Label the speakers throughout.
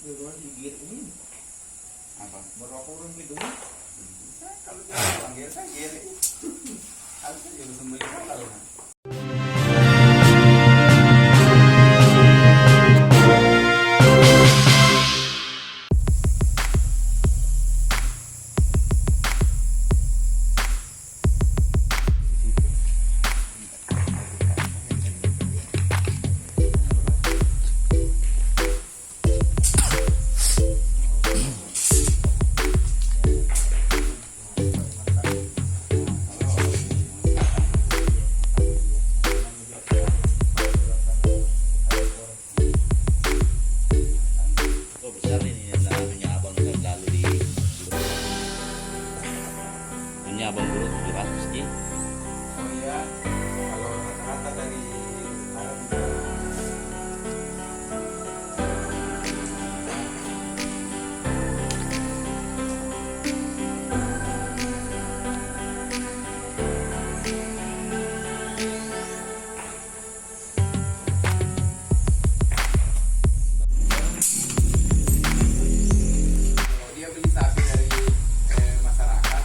Speaker 1: Widodo digigit ini.
Speaker 2: Apa?
Speaker 1: Berapa orang gitu?
Speaker 2: Kalau dia panggil saya gini. Harusnya juga sembelih halal.
Speaker 3: Abang dulu 700 Ji.
Speaker 2: Oh iya, kalau rata-rata dari Arab juga. Dia beli sapi dari masyarakat.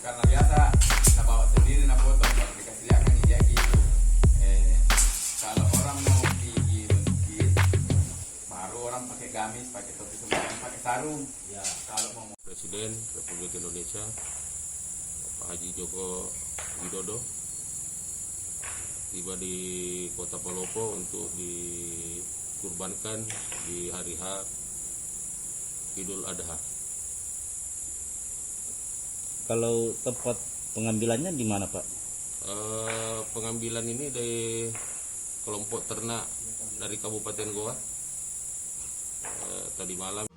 Speaker 2: Karena biasa nak bawa sendiri nak potong kalau dikasih lihat kan dia gitu. Kalau orang mau pergi Bukit baru orang pakai gamis, pakai topi sembahyang, pakai sarung. Ya, kalau mau
Speaker 4: Presiden Republik Indonesia Pak Haji Joko Widodo tiba di Kota Palopo untuk dikurbankan di hari H Idul Adha.
Speaker 3: Kalau tempat pengambilannya di mana, Pak?
Speaker 4: Pengambilan ini dari kelompok ternak dari Kabupaten Goa. Tadi malam